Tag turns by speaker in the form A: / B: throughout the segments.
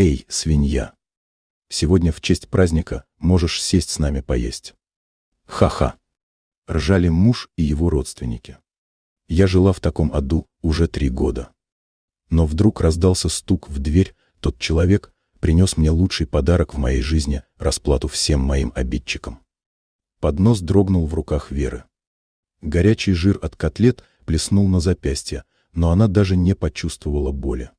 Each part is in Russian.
A: «Эй, свинья! Сегодня в честь праздника можешь сесть с нами поесть». «Ха-ха!» — ржали муж и его родственники. Я жила в таком аду уже 3 года. Но вдруг раздался стук в дверь, тот человек принес мне лучший подарок в моей жизни, расплату всем моим обидчикам. Поднос дрогнул в руках Веры. Горячий жир от котлет плеснул на запястье, но она даже не почувствовала боли.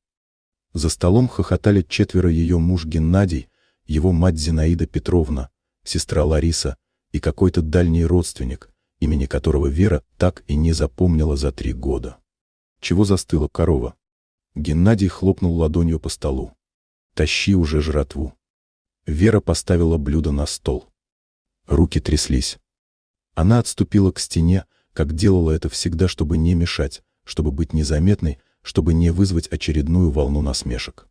A: За столом хохотали 4 ее муж Геннадий, его мать Зинаида Петровна, сестра Лариса и какой-то дальний родственник, имени которого Вера так и не запомнила за 3 года. «Чего застыла, корова?» Геннадий хлопнул ладонью по столу. «Тащи уже жратву». Вера поставила блюдо на стол. Руки тряслись. Она отступила к стене, как делала это всегда, чтобы не мешать, чтобы быть незаметной, чтобы не вызвать очередную волну насмешек.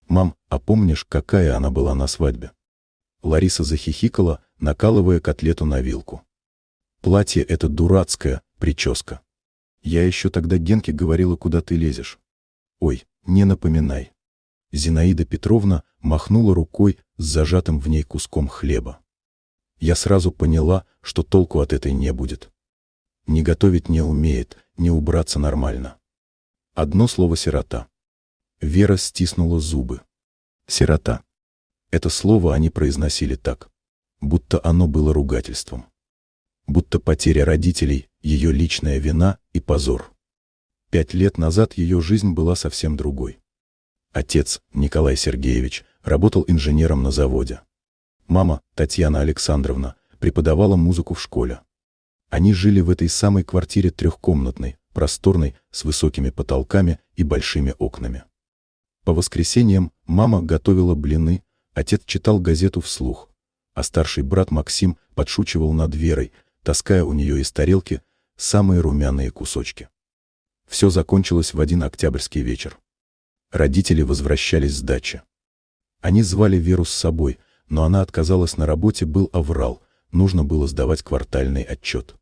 A: «Мам, а помнишь, какая она была на свадьбе?» Лариса захихикала, накалывая котлету на вилку. «Платье это дурацкое, прическа. Я еще тогда Генке говорила, куда ты лезешь. Ой, не напоминай». Зинаида Петровна махнула рукой с зажатым в ней куском хлеба. Я сразу поняла, что толку от этой не будет. Не готовить не умеет, не убраться нормально. Одно слово «сирота». Вера стиснула зубы. «Сирота». Это слово они произносили так, будто оно было ругательством. Будто потеря родителей — ее личная вина и позор. 5 лет назад ее жизнь была совсем другой. Отец, Николай Сергеевич, работал инженером на заводе. Мама, Татьяна Александровна, преподавала музыку в школе. Они жили в этой самой квартире 3-комнатной, просторной, с высокими потолками и большими окнами. По воскресеньям мама готовила блины, отец читал газету вслух, а старший брат Максим подшучивал над Верой, таская у нее из тарелки самые румяные кусочки. Все закончилось в один октябрьский вечер. Родители возвращались с дачи. Они звали Веру с собой, но она отказалась, на работе был аврал, нужно было сдавать квартальный отчет.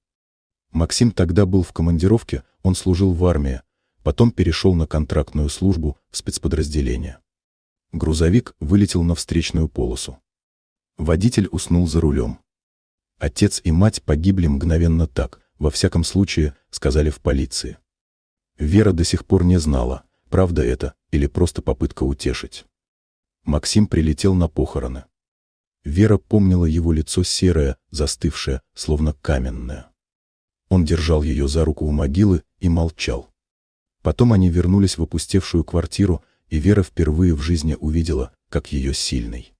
A: Максим тогда был в командировке, он служил в армии, потом перешел на контрактную службу в спецподразделение. Грузовик вылетел на встречную полосу. Водитель уснул за рулем. Отец и мать погибли мгновенно так, во всяком случае, сказали в полиции. Вера до сих пор не знала, правда это или просто попытка утешить. Максим прилетел на похороны. Вера помнила его лицо серое, застывшее, словно каменное. Он держал ее за руку у могилы и молчал. Потом они вернулись в опустевшую квартиру, и Вера впервые в жизни увидела, как ее сильный,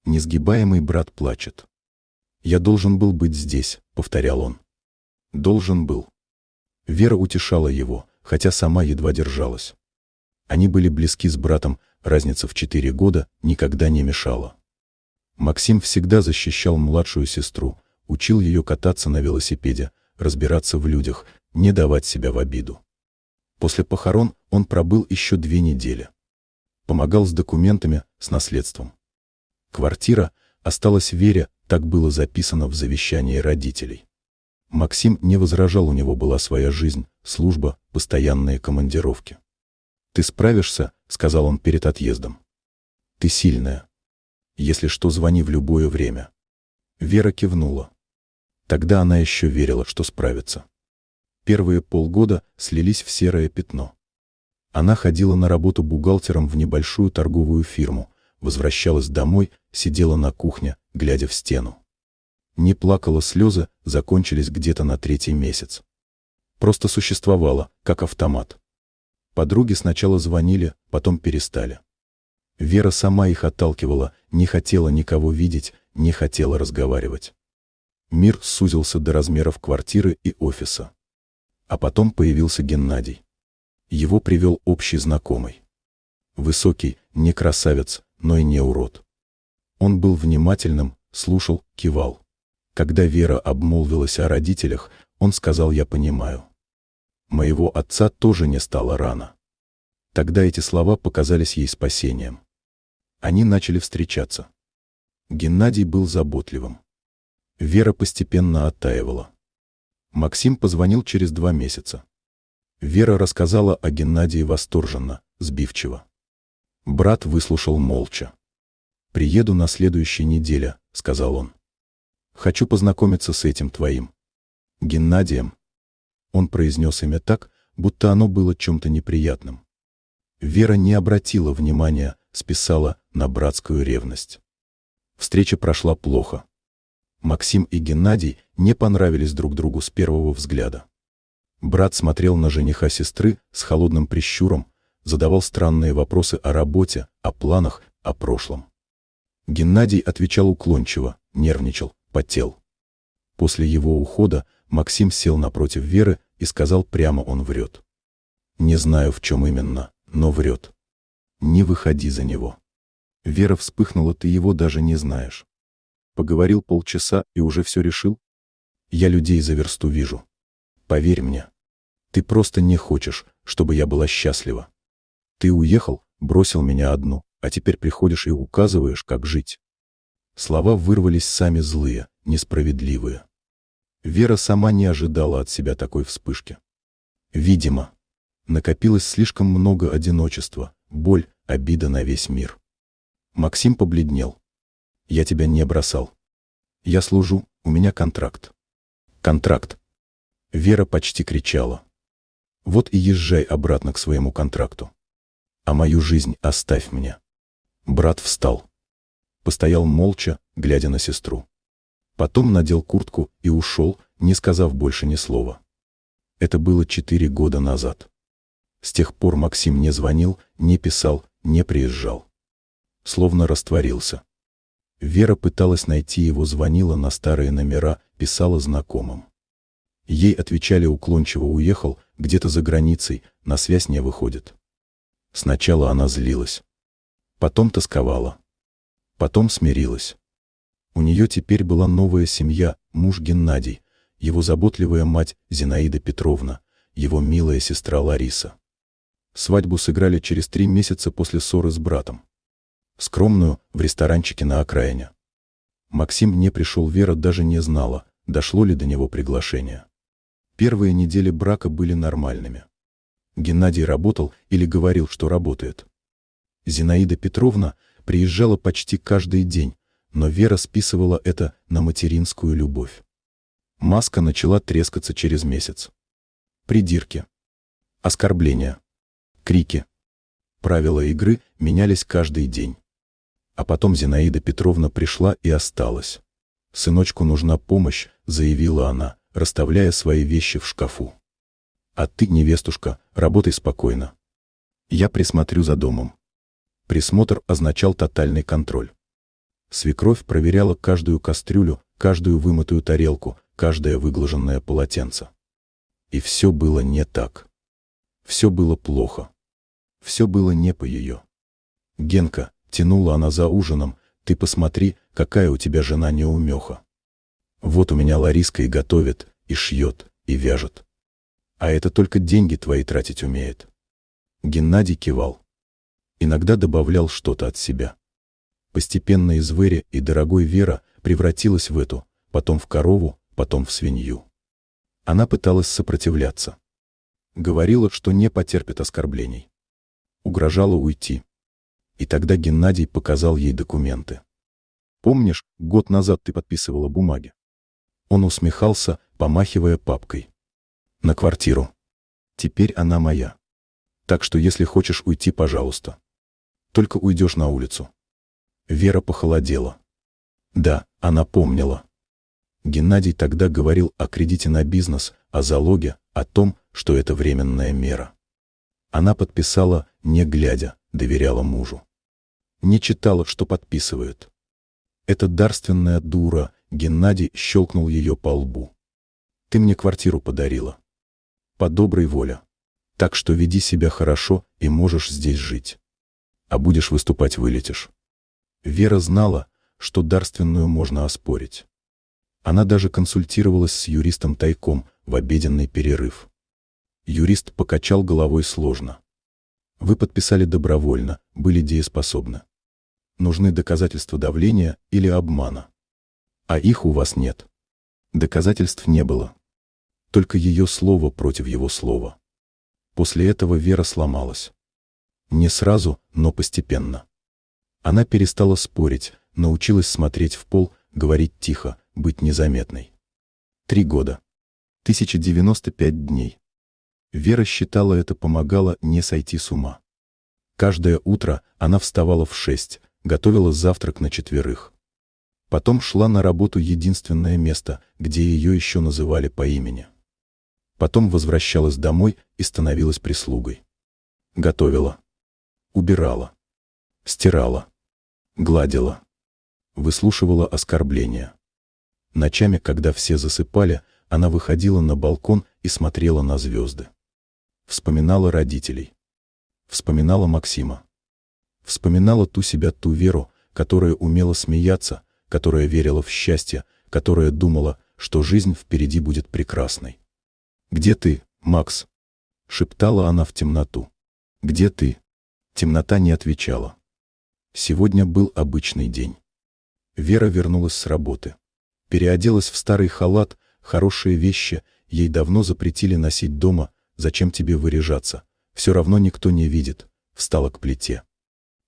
A: несгибаемый брат плачет. «Я должен был быть здесь», — повторял он. «Должен был». Вера утешала его, хотя сама едва держалась. Они были близки с братом, разница в 4 года никогда не мешала. Максим всегда защищал младшую сестру, учил ее кататься на велосипеде, разбираться в людях, не давать себя в обиду. После похорон он пробыл еще 2 недели. Помогал с документами, с наследством. Квартира осталась Вере, так было записано в завещании родителей. Максим не возражал, у него была своя жизнь, служба, постоянные командировки. «Ты справишься», — сказал он перед отъездом. «Ты сильная. Если что, звони в любое время». Вера кивнула. Тогда она еще верила, что справится. Первые полгода слились в серое пятно. Она ходила на работу бухгалтером в небольшую торговую фирму, возвращалась домой, сидела на кухне, глядя в стену. Не плакала, слезы закончились где-то на 3-й месяц. Просто существовала, как автомат. Подруги сначала звонили, потом перестали. Вера сама их отталкивала, не хотела никого видеть, не хотела разговаривать. Мир сузился до размеров квартиры и офиса. А потом появился Геннадий. Его привел общий знакомый. Высокий, не красавец, но и не урод. Он был внимательным, слушал, кивал. Когда Вера обмолвилась о родителях, он сказал: «Я понимаю. Моего отца тоже не стало рано». Тогда эти слова показались ей спасением. Они начали встречаться. Геннадий был заботливым. Вера постепенно оттаивала. Максим позвонил через 2 месяца. Вера рассказала о Геннадии восторженно, сбивчиво. Брат выслушал молча. «Приеду на следующей неделе», — сказал он. «Хочу познакомиться с этим твоим Геннадием». Он произнес имя так, будто оно было чем-то неприятным. Вера не обратила внимания, списала на братскую ревность. Встреча прошла плохо. Максим и Геннадий не понравились друг другу с первого взгляда. Брат смотрел на жениха сестры с холодным прищуром, задавал странные вопросы о работе, о планах, о прошлом. Геннадий отвечал уклончиво, нервничал, потел. После его ухода Максим сел напротив Веры и сказал прямо: он врет. Не знаю, в чем именно, но врет. Не выходи за него. Вера вспыхнула: ты его даже не знаешь. Поговорил полчаса и уже все решил? Я людей за версту вижу. Поверь мне. Ты просто не хочешь, чтобы я была счастлива. Ты уехал, бросил меня одну, а теперь приходишь и указываешь, как жить. Слова вырвались сами злые, несправедливые. Вера сама не ожидала от себя такой вспышки. Видимо, накопилось слишком много одиночества, боль, обида на весь мир. Максим побледнел. Я тебя не бросал. Я служу, у меня контракт. Контракт. Вера почти кричала. Вот и езжай обратно к своему контракту. А мою жизнь оставь мне. Брат встал. Постоял молча, глядя на сестру. Потом надел куртку и ушел, не сказав больше ни слова. Это было 4 года назад. С тех пор Максим не звонил, не писал, не приезжал. Словно растворился. Вера пыталась найти его, звонила на старые номера, писала знакомым. Ей отвечали уклончиво: уехал, где-то за границей, на связь не выходит. Сначала она злилась. Потом тосковала. Потом смирилась. У нее теперь была новая семья, муж Геннадий, его заботливая мать Зинаида Петровна, его милая сестра Лариса. Свадьбу сыграли через 3 месяца после ссоры с братом. Скромную, в ресторанчике на окраине. Максим не пришел, Вера даже не знала, дошло ли до него приглашение. Первые недели брака были нормальными. Геннадий работал или говорил, что работает. Зинаида Петровна приезжала почти каждый день, но Вера списывала это на материнскую любовь. Маска начала трескаться через месяц. Придирки. Оскорбления. Крики. Правила игры менялись каждый день. А потом Зинаида Петровна пришла и осталась. «Сыночку нужна помощь», — заявила она, расставляя свои вещи в шкафу. «А ты, невестушка, работай спокойно. Я присмотрю за домом». Присмотр означал тотальный контроль. Свекровь проверяла каждую кастрюлю, каждую вымытую тарелку, каждое выглаженное полотенце. И все было не так. Все было плохо. Все было не по ее. «Генка», — тянула она за ужином, — «ты посмотри, какая у тебя жена неумеха. Вот у меня Лариска и готовит, и шьет, и вяжет. А это только деньги твои тратить умеет». Геннадий кивал. Иногда добавлял что-то от себя. Постепенно из Вэри и дорогой Вера превратилась в эту, потом в корову, потом в свинью. Она пыталась сопротивляться. Говорила, что не потерпит оскорблений. Угрожала уйти. И тогда Геннадий показал ей документы. «Помнишь, год назад ты подписывала бумаги?» Он усмехался, помахивая папкой. «На квартиру. Теперь она моя. Так что если хочешь уйти, пожалуйста. Только уйдешь на улицу». Вера похолодела. Да, она помнила. Геннадий тогда говорил о кредите на бизнес, о залоге, о том, что это временная мера. Она подписала, не глядя, доверяла мужу. Не читала, что подписывает. Эта дарственная дура, Геннадий щелкнул ее по лбу. «Ты мне квартиру подарила. По доброй воле. Так что веди себя хорошо и можешь здесь жить. А будешь выступать — вылетишь». Вера знала, что дарственную можно оспорить. Она даже консультировалась с юристом тайком в обеденный перерыв. Юрист покачал головой сложно. Вы подписали добровольно, были дееспособны. Нужны доказательства давления или обмана. А их у вас нет. Доказательств не было. Только ее слово против его слова. После этого Вера сломалась. Не сразу, но постепенно. Она перестала спорить, научилась смотреть в пол, говорить тихо, быть незаметной. 3 года. 1095 дней. Вера считала, это помогало не сойти с ума. Каждое утро она вставала в 6, готовила завтрак на 4. Потом шла на работу, единственное место, где ее еще называли по имени. Потом возвращалась домой и становилась прислугой. Готовила. Убирала. Стирала. Гладила. Выслушивала оскорбления. Ночами, когда все засыпали, она выходила на балкон и смотрела на звезды. Вспоминала родителей. Вспоминала Максима. Вспоминала ту себя, ту Веру, которая умела смеяться, которая верила в счастье, которая думала, что жизнь впереди будет прекрасной. «Где ты, Макс?» — шептала она в темноту. «Где ты?» Темнота не отвечала. Сегодня был обычный день. Вера вернулась с работы. Переоделась в старый халат, хорошие вещи, ей давно запретили носить дома, зачем тебе выряжаться, все равно никто не видит, встала к плите.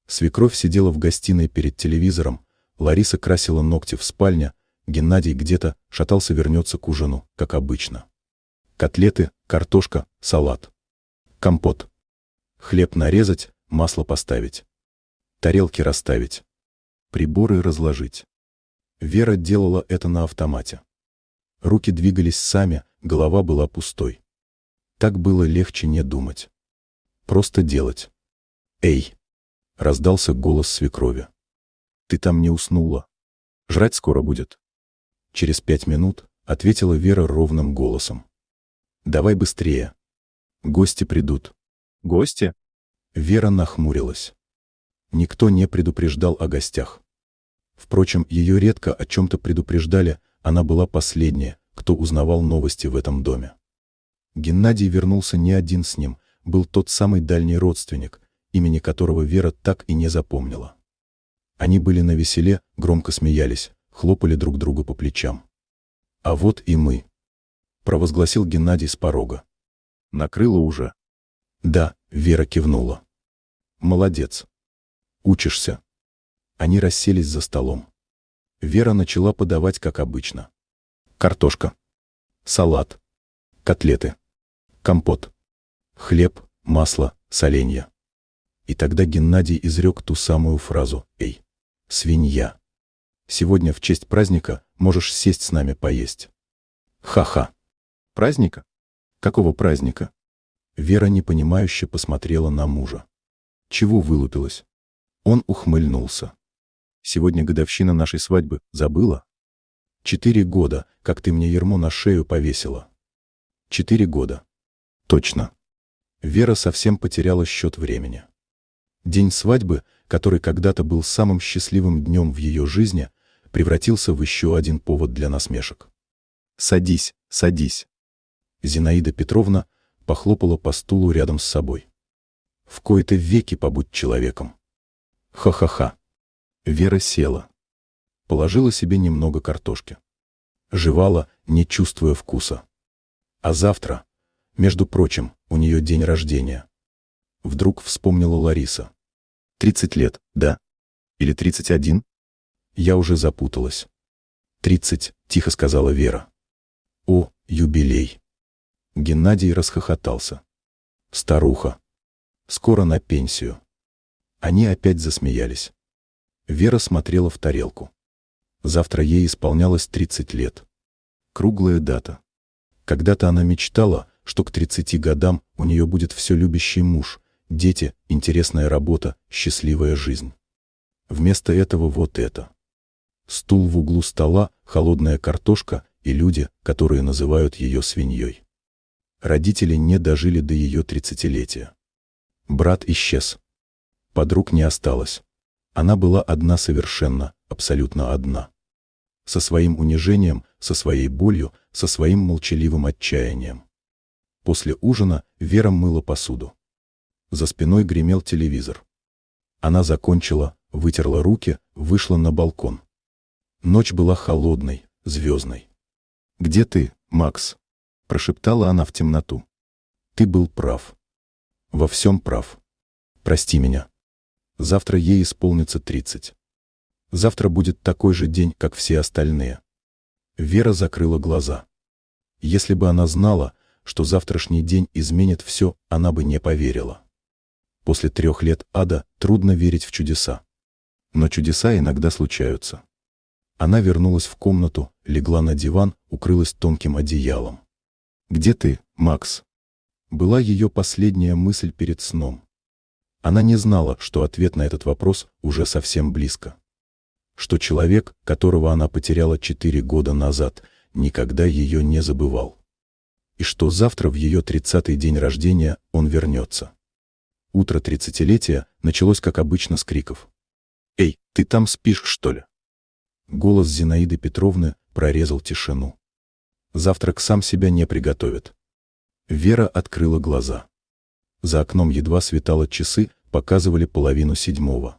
A: Свекровь сидела в гостиной перед телевизором, Лариса красила ногти в спальне, Геннадий где-то шатался, вернется к ужину, как обычно. Котлеты, картошка, салат. Компот. Хлеб нарезать, масло поставить. Тарелки расставить. Приборы разложить. Вера делала это на автомате. Руки двигались сами, голова была пустой. Так было легче не думать. Просто делать. «Эй!» — раздался голос свекрови. «Ты там не уснула? Жрать скоро будет?» Через 5 минут ответила Вера ровным голосом. «Давай быстрее. Гости придут». «Гости?» Вера нахмурилась. Никто не предупреждал о гостях. Впрочем, ее редко о чем-то предупреждали, она была последняя, кто узнавал новости в этом доме. Геннадий вернулся не один с ним, был тот самый дальний родственник, имени которого Вера так и не запомнила. Они были навеселе, громко смеялись, хлопали друг другу по плечам. «А вот и мы», — провозгласил Геннадий с порога. «Накрыло уже?» «Да», — Вера кивнула. «Молодец. Учишься». Они расселись за столом. Вера начала подавать, как обычно. Картошка. Салат. Котлеты. Компот. Хлеб, масло, соленья. И тогда Геннадий изрек ту самую фразу: «Эй, свинья, сегодня в честь праздника можешь сесть с нами поесть». Ха-ха. Праздника? Какого праздника? Вера непонимающе посмотрела на мужа. Чего вылупилась? Он ухмыльнулся. Сегодня годовщина нашей свадьбы, забыла? 4 года, как ты мне ярмо на шею повесила. 4 года. Точно. Вера совсем потеряла счет времени. День свадьбы, который когда-то был самым счастливым днем в ее жизни, превратился в еще один повод для насмешек. «Садись, садись». Зинаида Петровна похлопала по стулу рядом с собой. «В кои-то веки побудь человеком». Ха-ха-ха. Вера села. Положила себе немного картошки. Жевала, не чувствуя вкуса. А завтра, между прочим, у нее день рождения. Вдруг вспомнила Лариса. 30 лет, да? Или 31? Я уже запуталась. 30, тихо сказала Вера. О, юбилей. Геннадий расхохотался. Старуха. Скоро на пенсию. Они опять засмеялись. Вера смотрела в тарелку. Завтра ей исполнялось 30 лет. Круглая дата. Когда-то она мечтала, что к 30 годам у нее будет все любящий муж, дети, интересная работа, счастливая жизнь. Вместо этого вот это. Стул в углу стола, холодная картошка и люди, которые называют ее свиньей. Родители не дожили до ее 30-летия. Брат исчез. Подруг не осталось. Она была одна совершенно, абсолютно одна. Со своим унижением, со своей болью, со своим молчаливым отчаянием. После ужина Вера мыла посуду. За спиной гремел телевизор. Она закончила, вытерла руки, вышла на балкон. Ночь была холодной, звездной. «Где ты, Макс?» – прошептала она в темноту. «Ты был прав. Во всем прав. Прости меня. Завтра ей исполнится 30. Завтра будет такой же день, как все остальные. Вера закрыла глаза. Если бы она знала, что завтрашний день изменит все, она бы не поверила. После 3 лет ада трудно верить в чудеса. Но чудеса иногда случаются. Она вернулась в комнату, легла на диван, укрылась тонким одеялом. «Где ты, Макс?» Была ее последняя мысль перед сном. Она не знала, что ответ на этот вопрос уже совсем близко. Что человек, которого она потеряла 4 года назад, никогда ее не забывал. И что завтра в ее 30-й день рождения он вернется. Утро 30-летия началось, как обычно, с криков. «Эй, ты там спишь, что ли?» Голос Зинаиды Петровны прорезал тишину. Завтрак сам себя не приготовит. Вера открыла глаза. За окном едва светало, часы показывали 6:30.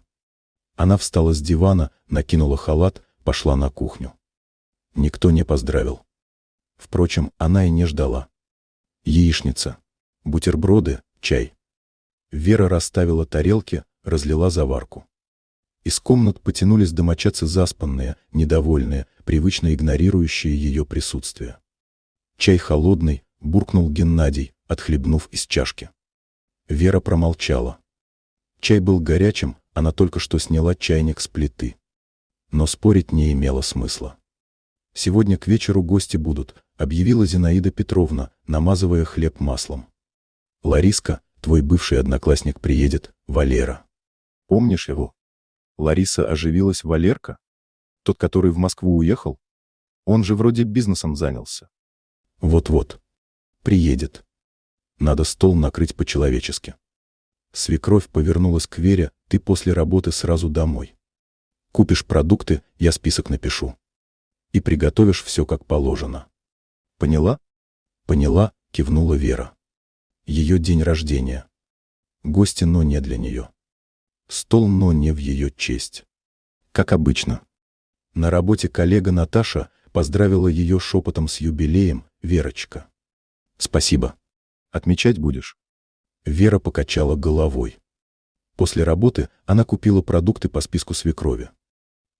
A: Она встала с дивана, накинула халат, пошла на кухню. Никто не поздравил. Впрочем, она и не ждала. Яичница, бутерброды, чай. Вера расставила тарелки, разлила заварку. Из комнат потянулись домочадцы заспанные, недовольные, привычно игнорирующие ее присутствие. «Чай холодный», — буркнул Геннадий, отхлебнув из чашки. Вера промолчала. Чай был горячим, она только что сняла чайник с плиты. Но спорить не имело смысла. «Сегодня к вечеру гости будут», — объявила Зинаида Петровна, намазывая хлеб маслом. «Лариска, твой бывший одноклассник, приедет, Валера. Помнишь его?» Лариса оживилась. «Валерка? Тот, который в Москву уехал? Он же вроде бизнесом занялся». «Вот-вот. Приедет. Надо стол накрыть по-человечески». Свекровь повернулась к Вере. «Ты после работы сразу домой. Купишь продукты, я список напишу. И приготовишь все как положено. Поняла?» «Поняла», — кивнула Вера. Ее день рождения. Гости, но не для нее. Стол, но не в ее честь. Как обычно. На работе коллега Наташа поздравила ее шепотом с юбилеем. «Верочка». «Спасибо. Отмечать будешь?» Вера покачала головой. После работы она купила продукты по списку свекрови.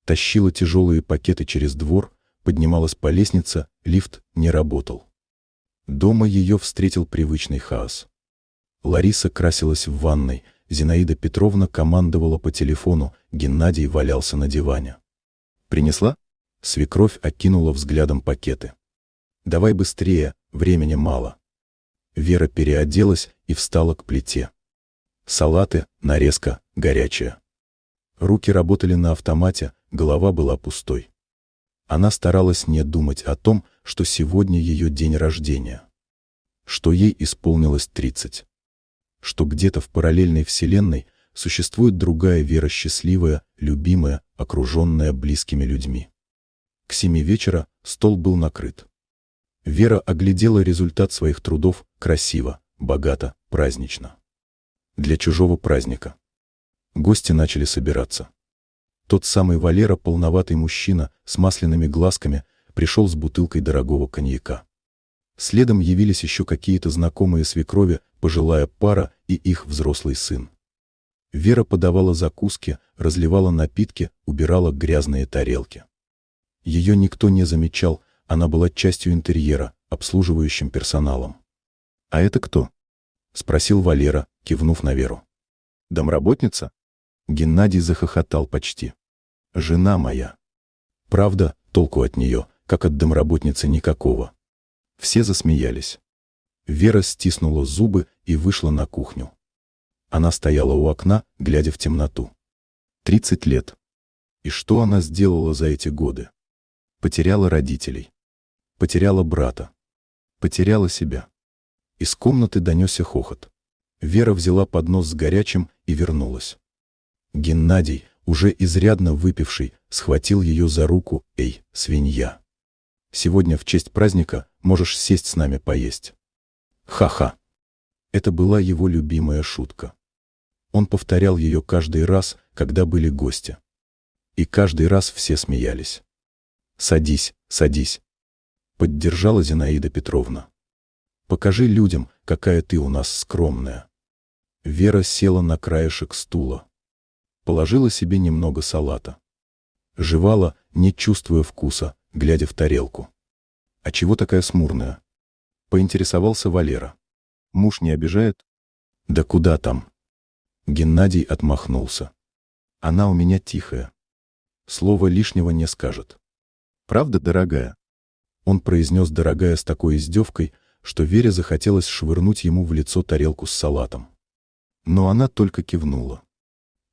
A: Тащила тяжелые пакеты через двор, поднималась по лестнице, лифт не работал. Дома ее встретил привычный хаос. Лариса красилась в ванной, Зинаида Петровна командовала по телефону, Геннадий валялся на диване. «Принесла?» Свекровь окинула взглядом пакеты. «Давай быстрее, времени мало». Вера переоделась и встала к плите. Салаты, нарезка, горячая. Руки работали на автомате, голова была пустой. Она старалась не думать о том, что сегодня ее день рождения. Что ей исполнилось 30. Что где-то в параллельной вселенной существует другая Вера, счастливая, любимая, окруженная близкими людьми. К 7 вечера стол был накрыт. Вера оглядела результат своих трудов: красиво, богато, празднично. Для чужого праздника. Гости начали собираться. Тот самый Валера, полноватый мужчина с масляными глазками, пришел с бутылкой дорогого коньяка. Следом явились еще какие-то знакомые свекрови, пожилая пара и их взрослый сын. Вера подавала закуски, разливала напитки, убирала грязные тарелки. Ее никто не замечал, она была частью интерьера, обслуживающим персоналом. «А это кто?» — спросил Валера, кивнув на Веру. «Домработница?» Геннадий захохотал почти. «Жена моя». Правда, толку от нее, как от домработницы, никакого. Все засмеялись. Вера стиснула зубы и вышла на кухню. Она стояла у окна, глядя в темноту. 30 лет. И что она сделала за эти годы? Потеряла родителей. Потеряла брата. Потеряла себя. Из комнаты донесся хохот. Вера взяла поднос с горячим и вернулась. Геннадий, уже изрядно выпивший, схватил ее за руку. «Эй, свинья! Сегодня в честь праздника можешь сесть с нами поесть». Ха-ха. Это была его любимая шутка. Он повторял ее каждый раз, когда были гости. И каждый раз все смеялись. «Садись, садись», — поддержала Зинаида Петровна. «Покажи людям, какая ты у нас скромная». Вера села на краешек стула. Положила себе немного салата. Жевала, не чувствуя вкуса, глядя в тарелку. «А чего такая смурная?» — поинтересовался Валера. «Муж не обижает?» «Да куда там?» Геннадий отмахнулся. «Она у меня тихая. Слова лишнего не скажет». «Правда, дорогая?» Он произнес «дорогая» с такой издевкой, что Вере захотелось швырнуть ему в лицо тарелку с салатом. Но она только кивнула.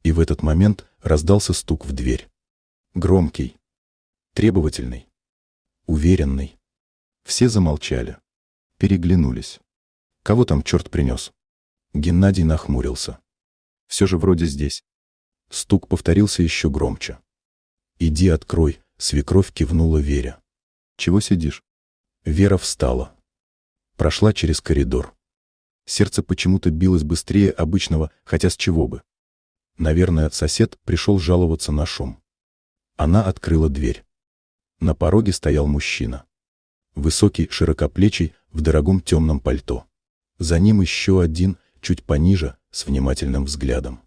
A: И в этот момент раздался стук в дверь. Громкий, требовательный, уверенный. Все замолчали, переглянулись. «Кого там черт принес?» Геннадий нахмурился. «Все же вроде здесь». Стук повторился еще громче. «Иди открой», — свекровь кивнула Вере. «Чего сидишь?» Вера встала. Прошла через коридор. Сердце почему-то билось быстрее обычного, хотя с чего бы. Наверное, сосед пришел жаловаться на шум. Она открыла дверь. На пороге стоял мужчина. Высокий, широкоплечий, в дорогом темном пальто. За ним еще один, чуть пониже, с внимательным взглядом.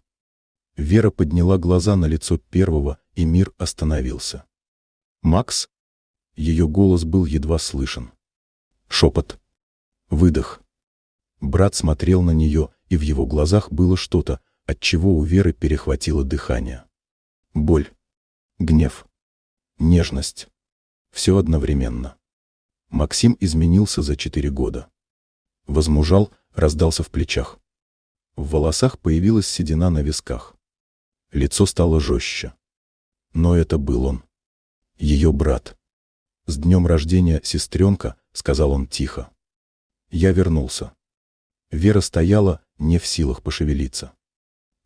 A: Вера подняла глаза на лицо первого, и мир остановился. «Макс?» Ее голос был едва слышен. Шепот. Выдох. Брат смотрел на нее, и в его глазах было что-то, от чего у Веры перехватило дыхание. Боль. Гнев. Нежность. Все одновременно. Максим изменился за 4 года. Возмужал, раздался в плечах. В волосах появилась седина на висках. Лицо стало жестче. Но это был он. Ее брат. «С днем рождения, сестренка», — сказал он тихо. Я вернулся. Вера стояла, не в силах пошевелиться.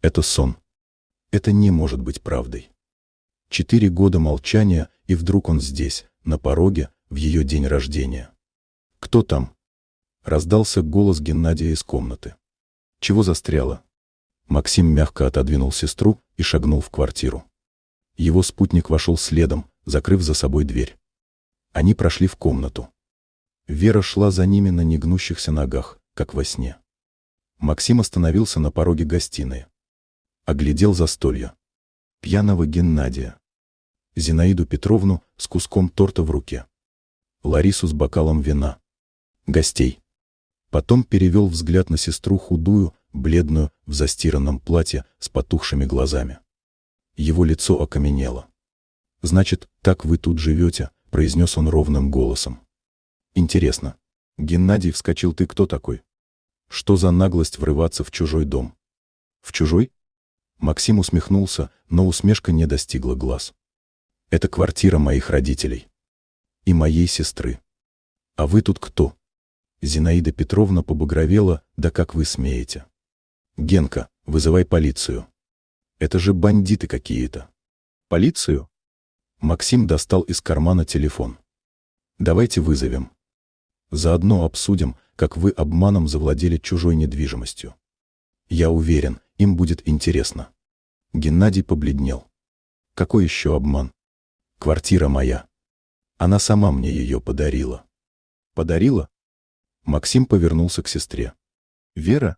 A: Это сон. Это не может быть правдой. 4 года молчания, и вдруг он здесь, на пороге, в ее день рождения. «Кто там?» — раздался голос Геннадия из комнаты. «Чего застряла?» Максим мягко отодвинул сестру и шагнул в квартиру. Его спутник вошел следом, закрыв за собой дверь. Они прошли в комнату. Вера шла за ними на негнущихся ногах, как во сне. Максим остановился на пороге гостиной. Оглядел застолье. Пьяного Геннадия. Зинаиду Петровну с куском торта в руке. Ларису с бокалом вина. Гостей. Потом перевел взгляд на сестру худую, бледную, в застиранном платье, с потухшими глазами. Его лицо окаменело. «Значит, так вы тут живете», — произнес он ровным голосом. «Интересно». Геннадий вскочил. «Ты кто такой? Что за наглость врываться в чужой дом?» «В чужой?» Максим усмехнулся, но усмешка не достигла глаз. «Это квартира моих родителей. И моей сестры. А вы тут кто?» Зинаида Петровна побагровела. «Да как вы смеете?» «Генка, вызывай полицию. Это же бандиты какие-то». «Полицию?» Максим достал из кармана телефон. «Давайте вызовем. Заодно обсудим, как вы обманом завладели чужой недвижимостью. Я уверен, им будет интересно». Геннадий побледнел. «Какой еще обман? Квартира моя. Она сама мне ее подарила». «Подарила?» Максим повернулся к сестре. «Вера?»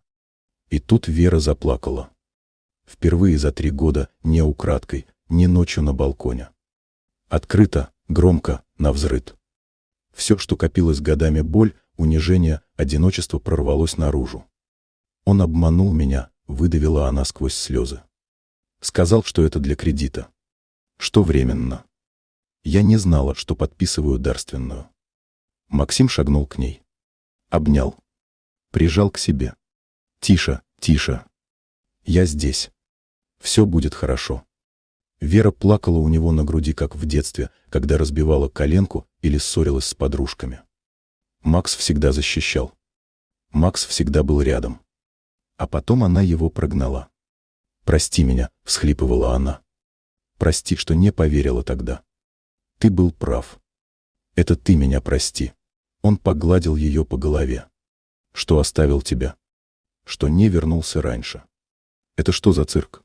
A: И тут Вера заплакала. Впервые за 3 года, не украдкой, не ночью на балконе. Открыто, громко, навзрыд. Все, что копилось годами, боль, унижение, одиночество, прорвалось наружу. «Он обманул меня», — выдавила она сквозь слезы. «Сказал, что это для кредита. Что временно. Я не знала, что подписываю дарственную». Максим шагнул к ней. Обнял. Прижал к себе. «Тише, тише. Я здесь. Все будет хорошо». Вера плакала у него на груди, как в детстве, когда разбивала коленку или ссорилась с подружками. Макс всегда защищал. Макс всегда был рядом. А потом она его прогнала. «Прости меня», — всхлипывала она. «Прости, что не поверила тогда. Ты был прав. Это ты меня прости». Он погладил ее по голове. «Что оставил тебя? Что не вернулся раньше? Это что за цирк?»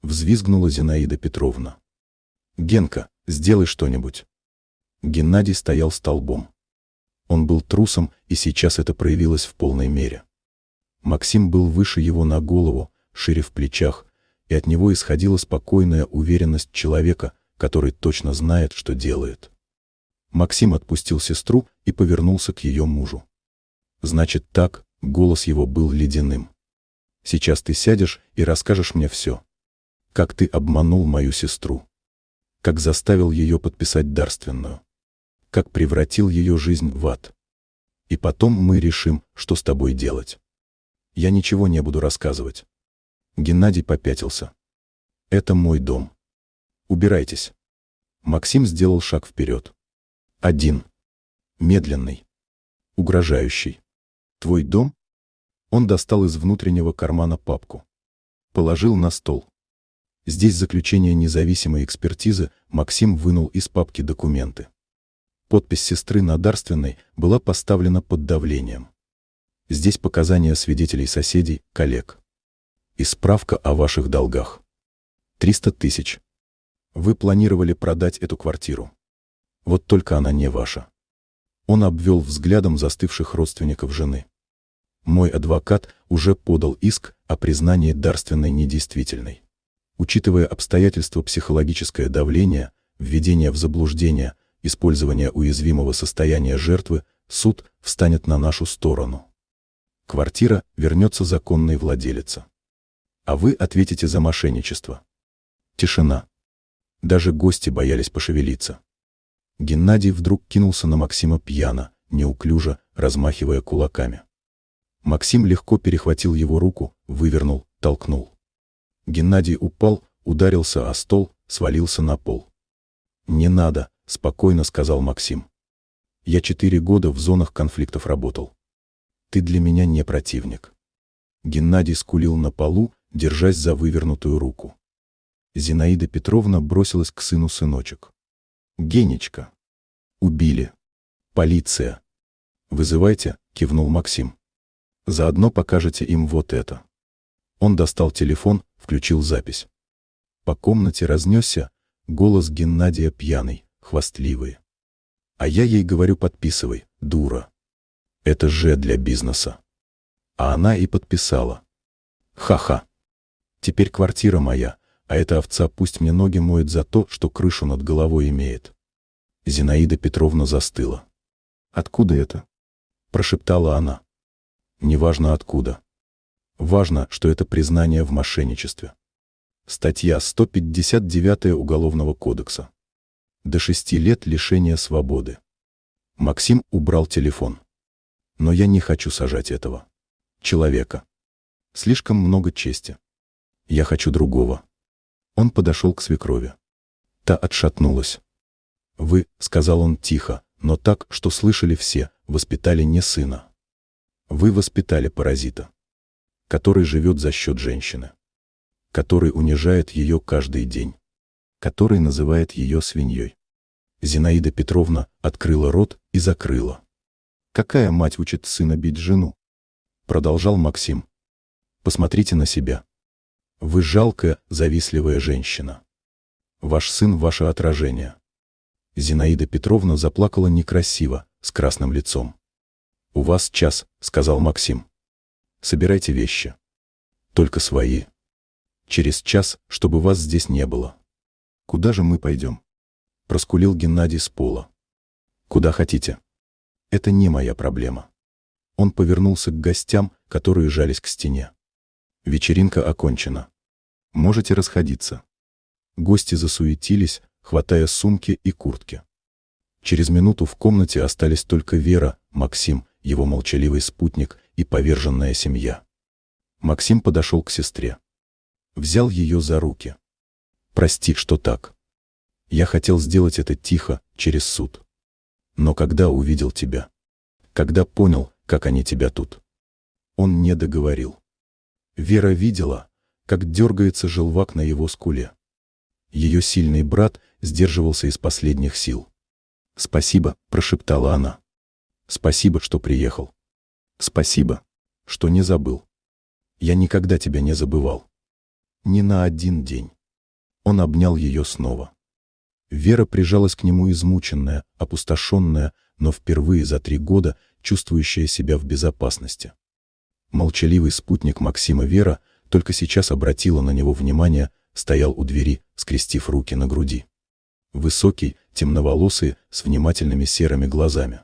A: Взвизгнула Зинаида Петровна. «Генка, сделай что-нибудь». Геннадий стоял столбом. Он был трусом, и сейчас это проявилось в полной мере. Максим был выше его на голову, шире в плечах, и от него исходила спокойная уверенность человека, который точно знает, что делает. Максим отпустил сестру и повернулся к ее мужу. «Значит так», — голос его был ледяным. «Сейчас ты сядешь и расскажешь мне все. Как ты обманул мою сестру. Как заставил ее подписать дарственную. Как превратил ее жизнь в ад. И потом мы решим, что с тобой делать. Я ничего не буду рассказывать». Геннадий попятился. «Это мой дом. Убирайтесь». Максим сделал шаг вперед. Один. Медленный. Угрожающий. «Твой дом?» Он достал из внутреннего кармана папку. Положил на стол. Здесь заключение независимой экспертизы. Максим вынул из папки документы. Подпись сестры на дарственной была поставлена под давлением. Здесь показания свидетелей, соседей, коллег. И справка о ваших долгах. 300 тысяч. Вы планировали продать эту квартиру. Вот только она не ваша. Он обвел взглядом застывших родственников жены. Мой адвокат уже подал иск о признании дарственной недействительной. Учитывая обстоятельства, психологическое давление, введение в заблуждение, использование уязвимого состояния жертвы, суд встанет на нашу сторону. Квартира вернется законной владелице. А вы ответите за мошенничество. Тишина. Даже гости боялись пошевелиться. Геннадий вдруг кинулся на Максима пьяно, неуклюже, размахивая кулаками. Максим легко перехватил его руку, вывернул, толкнул. Геннадий упал, ударился о стол, свалился на пол. «Не надо», — спокойно сказал Максим. «Я 4 года в зонах конфликтов работал. Ты для меня не противник». Геннадий скулил на полу, держась за вывернутую руку. Зинаида Петровна бросилась к сыну сыночек. «Генечка! Убили! Полиция!» «Вызывайте», — кивнул Максим. «Заодно покажете им вот это». Он достал телефон, включил запись. По комнате разнесся голос Геннадия пьяный, хвастливый. «А я ей говорю, подписывай, дура. Это же для бизнеса». А она и подписала. «Ха-ха. Теперь квартира моя, а эта овца пусть мне ноги моет за то, что крышу над головой имеет». Зинаида Петровна застыла. «Откуда это?» — прошептала она. «Неважно откуда. Важно, что это признание в мошенничестве. Статья 159 Уголовного кодекса. До 6 лет лишения свободы». Максим убрал телефон. «Но я не хочу сажать этого человека. Слишком много чести. Я хочу другого». Он подошел к свекрови. Та отшатнулась. «Вы, — сказал он тихо, но так, что слышали все, — воспитали не сына. Вы воспитали паразита, который живет за счет женщины, который унижает ее каждый день, который называет ее свиньей». Зинаида Петровна открыла рот и закрыла. «Какая мать учит сына бить жену?» Продолжал Максим. «Посмотрите на себя. Вы жалкая, завистливая женщина. Ваш сын — ваше отражение». Зинаида Петровна заплакала некрасиво, с красным лицом. «У вас час», — сказал Максим. «Собирайте вещи. Только свои. Через час, чтобы вас здесь не было». «Куда же мы пойдем?» — проскулил Геннадий с пола. «Куда хотите. Это не моя проблема». Он повернулся к гостям, которые жались к стене. «Вечеринка окончена. Можете расходиться». Гости засуетились, хватая сумки и куртки. Через минуту в комнате остались только Вера, Максим, его молчаливый спутник и поверженная семья. Максим подошел к сестре. Взял ее за руки. «Прости, что так. Я хотел сделать это тихо, через суд. Но когда увидел тебя, когда понял, как они тебя тут...» Он не договорил. Вера видела, как дергается желвак на его скуле. Ее сильный брат сдерживался из последних сил. «Спасибо», — прошептала она. «Спасибо, что приехал. Спасибо, что не забыл. Я никогда тебя не забывал. Ни на один день». Он обнял ее снова. Вера прижалась к нему измученная, опустошенная, но впервые за 3 года чувствующая себя в безопасности. Молчаливый спутник Максима Вера только сейчас обратила на него внимание, стоял у двери, скрестив руки на груди. Высокий, темноволосый, с внимательными серыми глазами.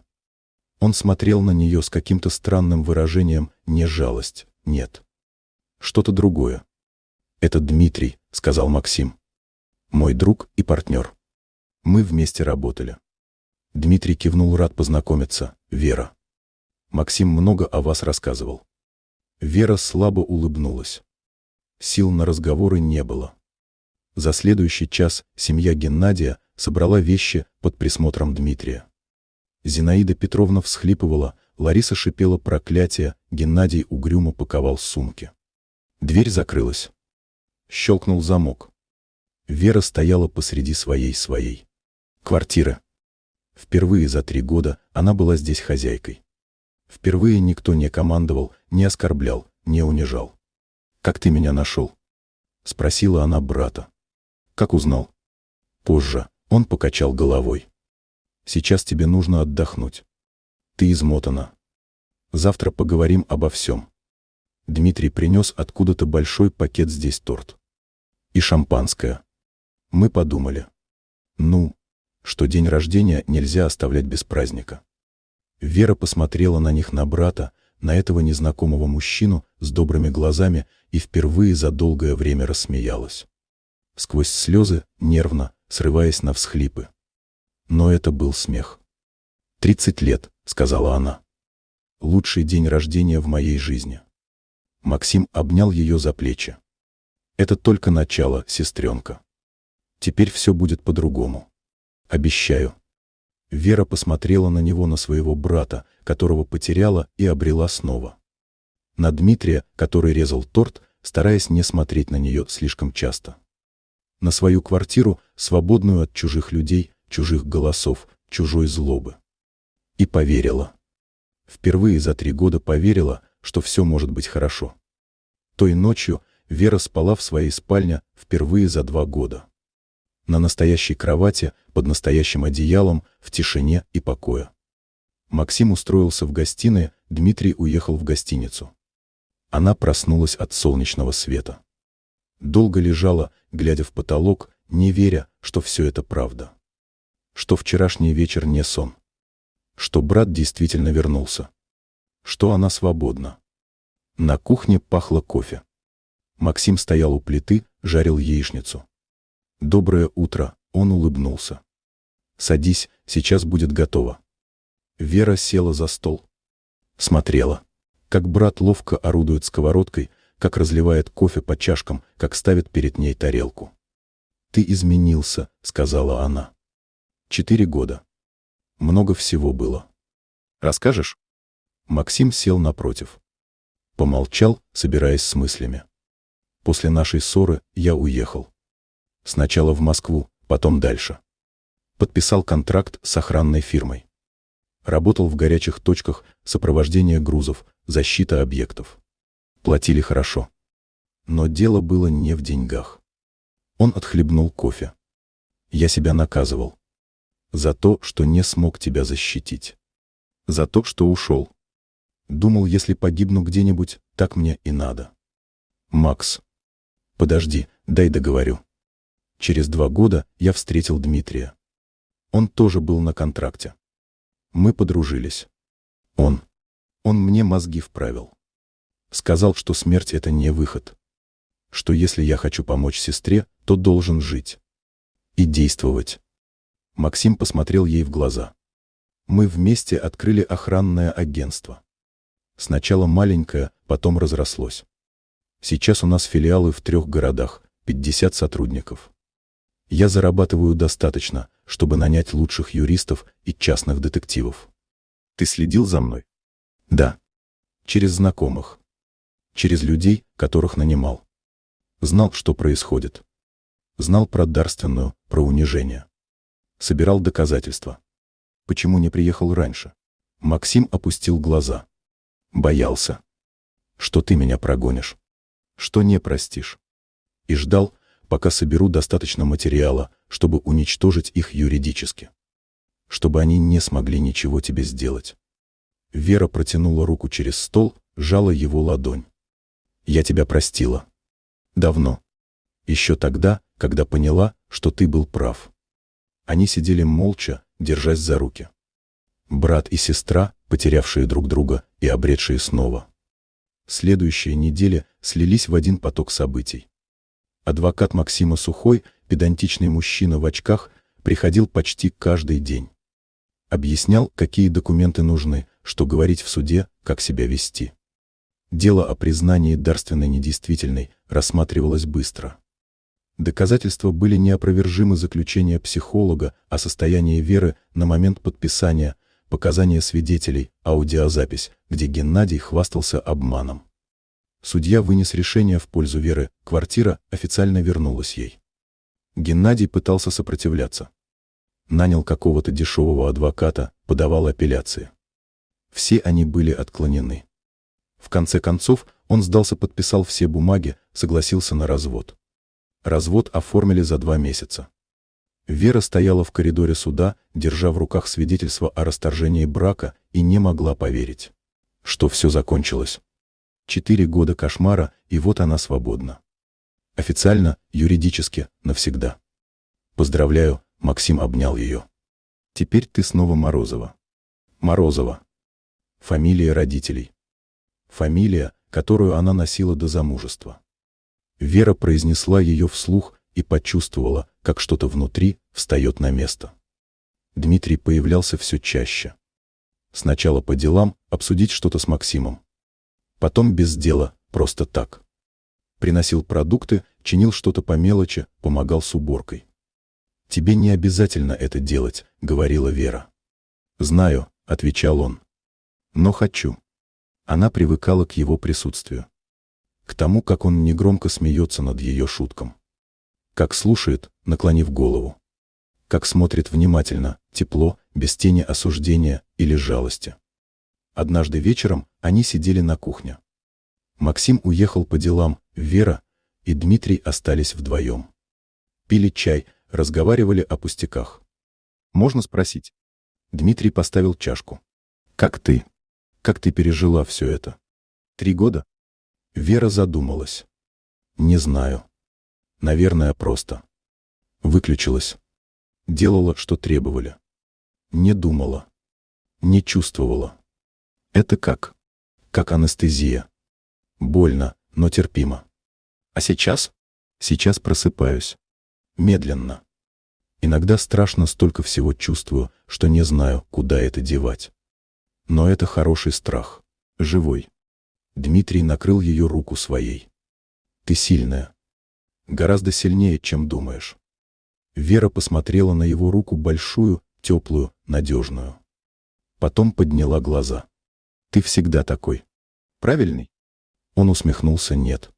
A: Он смотрел на нее с каким-то странным выражением, не жалость, нет. Что-то другое. «Это Дмитрий», — сказал Максим. «Мой друг и партнер. Мы вместе работали». Дмитрий кивнул: «Рад познакомиться, Вера. Максим много о вас рассказывал». Вера слабо улыбнулась. Сил на разговоры не было. За следующий час семья Геннадия собрала вещи под присмотром Дмитрия. Зинаида Петровна всхлипывала, Лариса шипела проклятие, Геннадий угрюмо паковал сумки. Дверь закрылась. Щелкнул замок. Вера стояла посреди своей квартиры. Впервые за 3 года она была здесь хозяйкой. Впервые никто не командовал, не оскорблял, не унижал. «Как ты меня нашел?» — спросила она брата. «Как узнал?» «Позже», — он покачал головой. «Сейчас тебе нужно отдохнуть. Ты измотана. Завтра поговорим обо всем». Дмитрий принес откуда-то большой пакет, здесь торт. И шампанское. Мы подумали. Что день рождения нельзя оставлять без праздника. Вера посмотрела на них, на брата, на этого незнакомого мужчину с добрыми глазами, и впервые за долгое время рассмеялась. Сквозь слезы, нервно, срываясь на всхлипы. Но это был смех. 30 лет, сказала она. Лучший день рождения в моей жизни. Максим обнял ее за плечи. Это только начало, сестренка. Теперь все будет по-другому. Обещаю. Вера посмотрела на него, на своего брата, которого потеряла и обрела снова. На Дмитрия, который резал торт, стараясь не смотреть на нее слишком часто. На свою квартиру, свободную от чужих людей, чужих голосов, чужой злобы. И поверила. Впервые за 3 года поверила, что все может быть хорошо. Той ночью Вера спала в своей спальне впервые за 2 года. На настоящей кровати, под настоящим одеялом, в тишине и покое. Максим устроился в гостиной, Дмитрий уехал в гостиницу. Она проснулась от солнечного света. Долго лежала, глядя в потолок, не веря, что все это правда. Что вчерашний вечер не сон. Что брат действительно вернулся. Что она свободна. На кухне пахло кофе. Максим стоял у плиты, жарил яичницу. «Доброе утро», — он улыбнулся. «Садись, сейчас будет готово». Вера села за стол. Смотрела, как брат ловко орудует сковородкой, как разливает кофе по чашкам, как ставит перед ней тарелку. «Ты изменился», — сказала она. 4 года. Много всего было. Расскажешь?» Максим сел напротив. Помолчал, собираясь с мыслями. «После нашей ссоры я уехал. Сначала в Москву, потом дальше. Подписал контракт с охранной фирмой. Работал в горячих точках, сопровождение грузов, защита объектов. Платили хорошо. Но дело было не в деньгах». Он отхлебнул кофе. «Я себя наказывал. За то, что не смог тебя защитить. За то, что ушел. Думал, если погибну где-нибудь, так мне и надо. Макс, подожди, дай договорю. Через 2 года я встретил Дмитрия. Он тоже был на контракте. Мы подружились. Он мне мозги вправил. Сказал, что смерть — это не выход. Что если я хочу помочь сестре, то должен жить. И действовать». Максим посмотрел ей в глаза. «Мы вместе открыли охранное агентство. Сначала маленькое, потом разрослось. Сейчас у нас филиалы в 3 городах, 50 сотрудников. Я зарабатываю достаточно, чтобы нанять лучших юристов и частных детективов. Ты следил за мной?» «Да. Через знакомых. Через людей, которых нанимал. Знал, что происходит. Знал про дарственную, про унижение. Собирал доказательства. Почему не приехал раньше?» Максим опустил глаза. «Боялся. Что ты меня прогонишь. Что не простишь. И ждал, пока соберу достаточно материала, чтобы уничтожить их юридически. Чтобы они не смогли ничего тебе сделать. Вера протянула руку через стол, сжала его ладонь. «Я тебя простила. Давно. Еще тогда, когда поняла, что ты был прав». Они сидели молча, держась за руки. Брат и сестра, потерявшие друг друга и обретшие снова. Следующие недели слились в один поток событий. Адвокат Максима Сухой, педантичный мужчина в очках, приходил почти каждый день. Объяснял, какие документы нужны, что говорить в суде, как себя вести. Дело о признании дарственной недействительной рассматривалось быстро. Доказательства были неопровержимы: заключение психолога о состоянии Веры на момент подписания, показания свидетелей, аудиозапись, где Геннадий хвастался обманом. Судья вынес решение в пользу Веры, квартира официально вернулась ей. Геннадий пытался сопротивляться. Нанял какого-то дешевого адвоката, подавал апелляции. Все они были отклонены. В конце концов, он сдался, подписал все бумаги, согласился на развод. Развод оформили за 2 месяца. Вера стояла в коридоре суда, держа в руках свидетельство о расторжении брака, и не могла поверить, что все закончилось. 4 года кошмара, и вот она свободна. Официально, юридически, навсегда. Поздравляю, Максим обнял ее. Теперь ты снова Морозова. Морозова. Фамилия родителей. Фамилия, которую она носила до замужества. Вера произнесла ее вслух и почувствовала, как что-то внутри встает на место. Дмитрий появлялся все чаще. Сначала по делам, обсудить что-то с Максимом. Потом без дела, просто так. Приносил продукты, чинил что-то по мелочи, помогал с уборкой. «Тебе не обязательно это делать», — говорила Вера. «Знаю», — отвечал он. «Но хочу». Она привыкала к его присутствию. К тому, как он негромко смеется над ее шуткам. Как слушает, наклонив голову. Как смотрит внимательно, тепло, без тени осуждения или жалости. Однажды вечером они сидели на кухне. Максим уехал по делам, Вера и Дмитрий остались вдвоем. Пили чай, разговаривали о пустяках. «Можно спросить?» Дмитрий поставил чашку. «Как ты? Как ты пережила все это? 3 года?» Вера задумалась. «Не знаю. Наверное, просто. Выключилась. Делала, что требовали. Не думала. Не чувствовала. Это как? Как анестезия. Больно, но терпимо. А сейчас? Сейчас просыпаюсь. Медленно. Иногда страшно, столько всего чувствую, что не знаю, куда это девать. Но это хороший страх. Живой». Дмитрий накрыл ее руку своей. «Ты сильная. Гораздо сильнее, чем думаешь». Вера посмотрела на его руку, большую, теплую, надежную. Потом подняла глаза. «Ты всегда такой. Правильный?» Он усмехнулся. «Нет.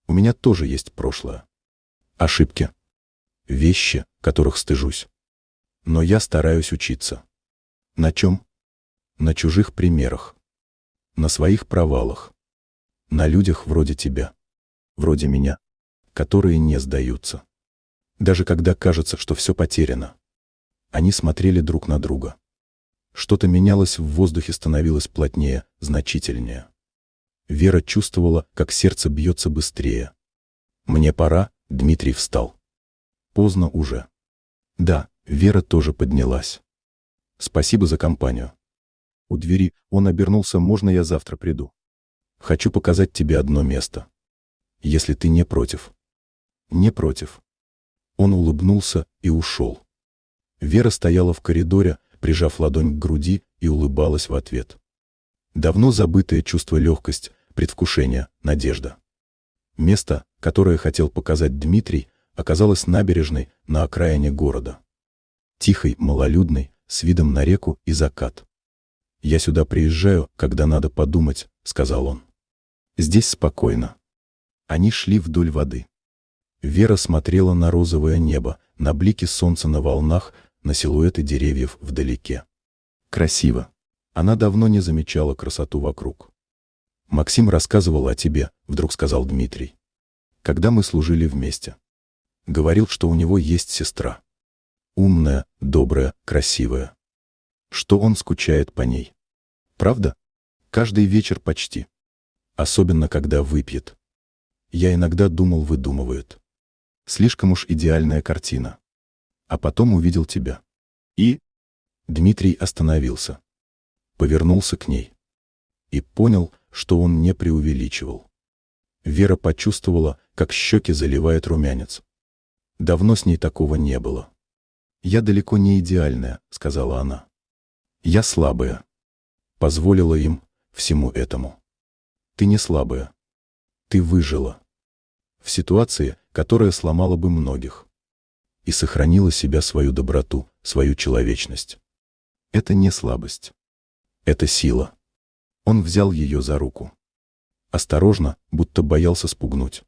A: У меня тоже есть прошлое. Ошибки. Вещи, которых стыжусь. Но я стараюсь учиться. На чем? На чужих примерах. На своих провалах. На людях вроде тебя. Вроде меня. Которые не сдаются. Даже когда кажется, что все потеряно». Они смотрели друг на друга. Что-то менялось в воздухе, становилось плотнее, значительнее. Вера чувствовала, как сердце бьется быстрее. «Мне пора», — Дмитрий встал. «Поздно уже». «Да», — Вера тоже поднялась. «Спасибо за компанию». У двери он обернулся. «Можно я завтра приду? Хочу показать тебе одно место. Если ты не против». «Не против». Он улыбнулся и ушел. Вера стояла в коридоре, прижав ладонь к груди, и улыбалась в ответ. Давно забытое чувство, легкость, предвкушение, надежда. Место, которое хотел показать Дмитрий, оказалось набережной на окраине города. Тихой, малолюдной, с видом на реку и закат. «Я сюда приезжаю, когда надо подумать», — сказал он. «Здесь спокойно». Они шли вдоль воды. Вера смотрела на розовое небо, на блики солнца на волнах, на силуэты деревьев вдалеке. Красиво. Она давно не замечала красоту вокруг. «Максим рассказывал о тебе», — вдруг сказал Дмитрий. «Когда мы служили вместе. Говорил, что у него есть сестра. Умная, добрая, красивая. Что он скучает по ней. Правда? Каждый вечер почти. Особенно, когда выпьет. Я иногда думал, выдумывает. Слишком уж идеальная картина. А потом увидел тебя. И... Дмитрий остановился. Повернулся к ней. И понял, что он не преувеличивал. Вера почувствовала, как щеки заливает румянец. Давно с ней такого не было. «Я далеко не идеальная», — сказала она. «Я слабая. Позволила им, всему этому. Ты не слабая. Ты выжила. В ситуации, которая сломала бы многих. И сохранила себя, свою доброту, свою человечность. Это не слабость. Это сила». Он взял ее за руку. Осторожно, будто боялся спугнуть.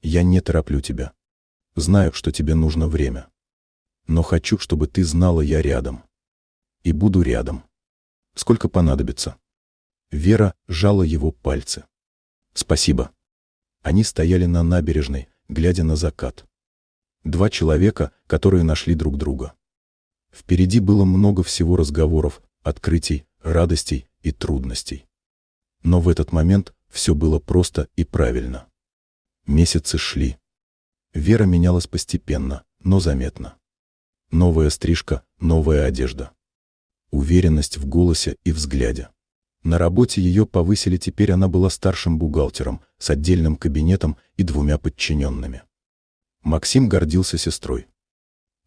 A: «Я не тороплю тебя. Знаю, что тебе нужно время. Но хочу, чтобы ты знала, я рядом. И буду рядом. Сколько понадобится». Вера сжала его пальцы. «Спасибо». Они стояли на набережной, глядя на закат. Два человека, которые нашли друг друга. Впереди было много всего: разговоров, открытий, радостей и трудностей. Но в этот момент все было просто и правильно. Месяцы шли. Вера менялась постепенно, но заметно. Новая стрижка, новая одежда. Уверенность в голосе и взгляде. На работе ее повысили, теперь она была старшим бухгалтером, с отдельным кабинетом и 2 подчиненными. Максим гордился сестрой.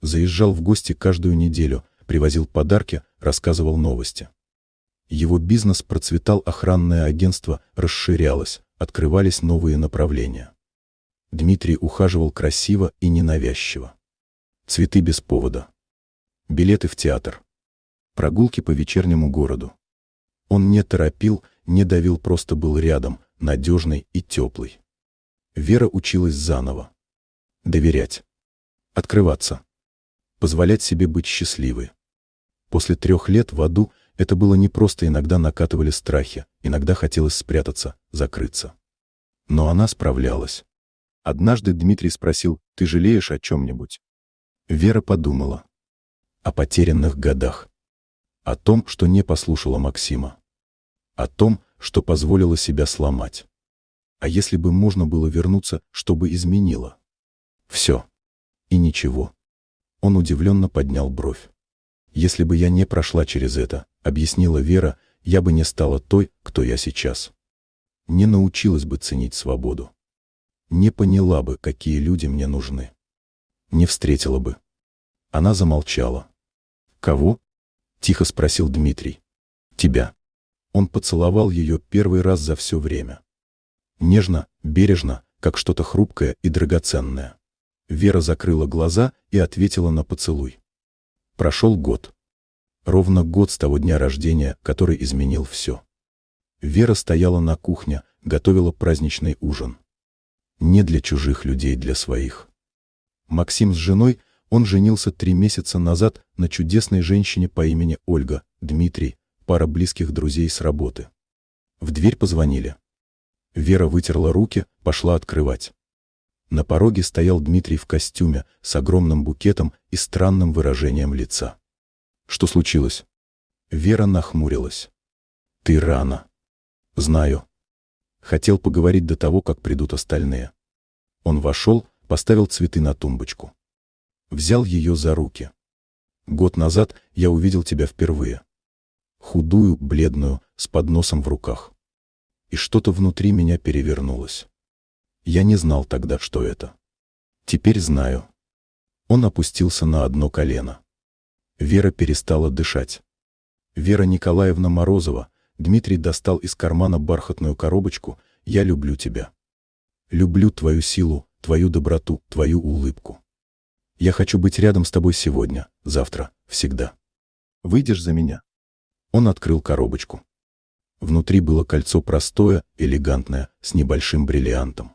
A: Заезжал в гости каждую неделю, привозил подарки, рассказывал новости. Его бизнес процветал, охранное агентство расширялось, открывались новые направления. Дмитрий ухаживал красиво и ненавязчиво. Цветы без повода. Билеты в театр. Прогулки по вечернему городу. Он не торопил, не давил, просто был рядом, надежный и теплый. Вера училась заново. Доверять. Открываться. Позволять себе быть счастливой. После 3 лет в аду это было непросто, иногда накатывали страхи, иногда хотелось спрятаться, закрыться. Но она справлялась. Однажды Дмитрий спросил: «Ты жалеешь о чем-нибудь?» Вера подумала. О потерянных годах. О том, что не послушала Максима. О том, что позволила себя сломать. А если бы можно было вернуться, что бы изменило? Все. И ничего. Он удивленно поднял бровь. «Если бы я не прошла через это, — объяснила Вера, — я бы не стала той, кто я сейчас. Не научилась бы ценить свободу. Не поняла бы, какие люди мне нужны. Не встретила бы». Она замолчала. «Кого?» — тихо спросил Дмитрий. «Тебя». Он поцеловал ее первый раз за все время. Нежно, бережно, как что-то хрупкое и драгоценное. Вера закрыла глаза и ответила на поцелуй. Прошел год. Ровно год с того дня рождения, который изменил все. Вера стояла на кухне, готовила праздничный ужин. Не для чужих людей, для своих. Максим с женой, он женился 3 месяца назад на чудесной женщине по имени Ольга, Дмитрий, пара близких друзей с работы. В дверь позвонили. Вера вытерла руки, пошла открывать. На пороге стоял Дмитрий в костюме, с огромным букетом и странным выражением лица. «Что случилось?» Вера нахмурилась. «Ты рано». «Знаю. Хотел поговорить до того, как придут остальные». Он вошел, поставил цветы на тумбочку. Взял ее за руки. «Год назад я увидел тебя впервые. Худую, бледную, с подносом в руках. И что-то внутри меня перевернулось. Я не знал тогда, что это. Теперь знаю». Он опустился на одно колено. Вера перестала дышать. «Вера Николаевна Морозова», Дмитрий достал из кармана бархатную коробочку, «я люблю тебя. Люблю твою силу, твою доброту, твою улыбку. Я хочу быть рядом с тобой сегодня, завтра, всегда. Выйдешь за меня?» Он открыл коробочку. Внутри было кольцо простое, элегантное, с небольшим бриллиантом.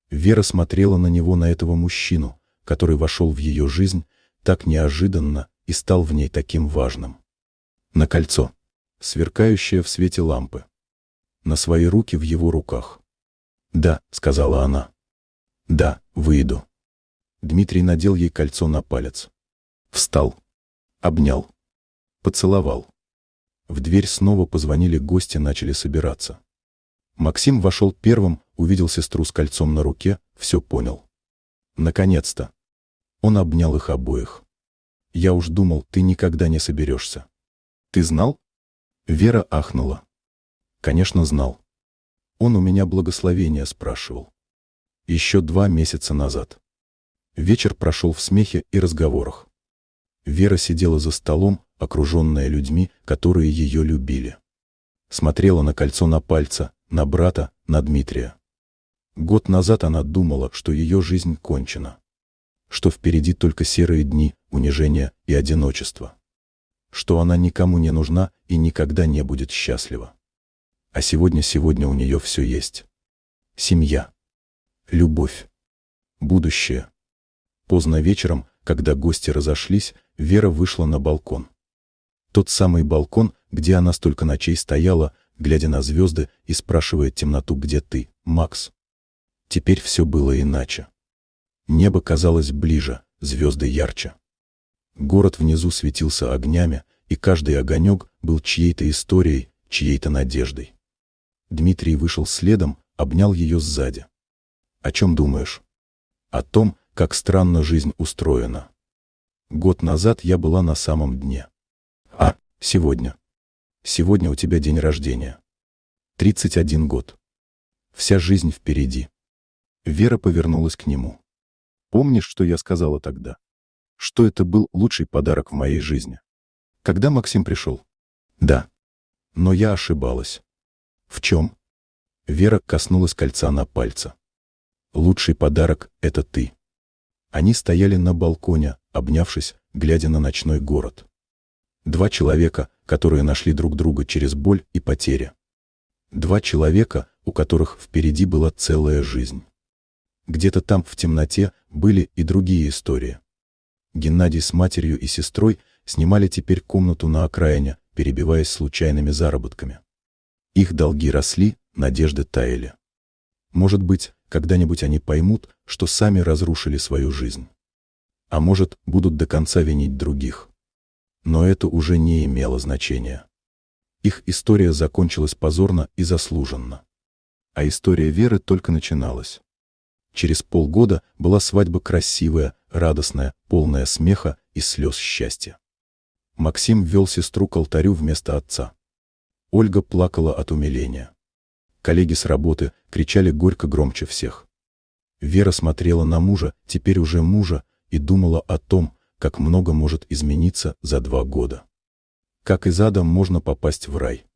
A: Вера смотрела на него, на этого мужчину, который вошел в ее жизнь так неожиданно и стал в ней таким важным. На кольцо, сверкающее в свете лампы. На свои руки в его руках. «Да», — сказала она. «Да, выйду». Дмитрий надел ей кольцо на палец. Встал. Обнял. Поцеловал. В дверь снова позвонили, гости начали собираться. Максим вошел первым, увидел сестру с кольцом на руке, все понял. Наконец-то. Он обнял их обоих. «Я уж думал, ты никогда не соберешься». «Ты знал?» Вера ахнула. «Конечно, знал. Он у меня благословения спрашивал. Еще 2 месяца назад». Вечер прошел в смехе и разговорах. Вера сидела за столом, окруженная людьми, которые ее любили. Смотрела на кольцо на пальце, на брата, на Дмитрия. Год назад она думала, что ее жизнь кончена. Что впереди только серые дни, унижения и одиночество. Что она никому не нужна и никогда не будет счастлива. А сегодня у нее все есть. Семья. Любовь. Будущее. Поздно вечером, когда гости разошлись, Вера вышла на балкон. Тот самый балкон, где она столько ночей стояла, глядя на звезды и спрашивая темноту: «Где ты, Макс?» Теперь все было иначе. Небо казалось ближе, звезды ярче. Город внизу светился огнями, и каждый огонек был чьей-то историей, чьей-то надеждой. Дмитрий вышел следом, обнял ее сзади. «О чем думаешь?» «О том, как странно жизнь устроена. Год назад я была на самом дне. А сегодня? Сегодня у тебя день рождения. 31 год. Вся жизнь впереди». Вера повернулась к нему. «Помнишь, что я сказала тогда? Что это был лучший подарок в моей жизни? Когда Максим пришел?» «Да. Но я ошибалась». «В чем?» Вера коснулась кольца на пальце. «Лучший подарок — это ты». Они стояли на балконе, обнявшись, глядя на ночной город. 2 человека, которые нашли друг друга через боль и потери. 2 человека, у которых впереди была целая жизнь. Где-то там, в темноте, были и другие истории. Геннадий с матерью и сестрой снимали теперь комнату на окраине, перебиваясь случайными заработками. Их долги росли, надежды таяли. Может быть, когда-нибудь они поймут, что сами разрушили свою жизнь. А может, будут до конца винить других. Но это уже не имело значения. Их история закончилась позорно и заслуженно. А история Веры только начиналась. Через полгода была свадьба красивая, радостная, полная смеха и слез счастья. Максим вел сестру к алтарю вместо отца. Ольга плакала от умиления. Коллеги с работы кричали горько громче всех. Вера смотрела на мужа, теперь уже мужа, и думала о том, как много может измениться за 2 года. Как из ада можно попасть в рай.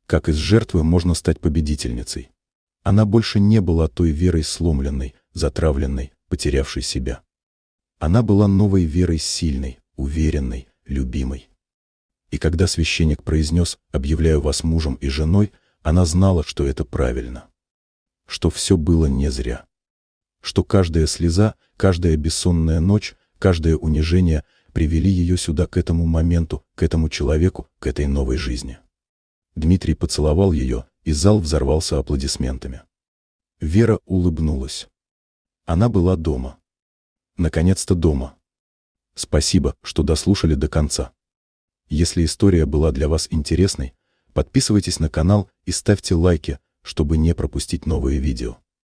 A: Как из жертвы можно стать победительницей. Она больше не была той Верой сломленной, затравленной, потерявшей себя. Она была новой Верой, сильной, уверенной, любимой. И когда священник произнес: «Объявляю вас мужем и женой», она знала, что это правильно. Что все было не зря. Что каждая слеза, каждая бессонная ночь, каждое унижение привели ее сюда, к этому моменту, к этому человеку, к этой новой жизни. Дмитрий поцеловал ее, и зал взорвался аплодисментами. Вера улыбнулась. Она была дома. Наконец-то дома. Спасибо, что дослушали до конца. Если история была для вас интересной, подписывайтесь на канал и ставьте лайки, чтобы не пропустить новые видео.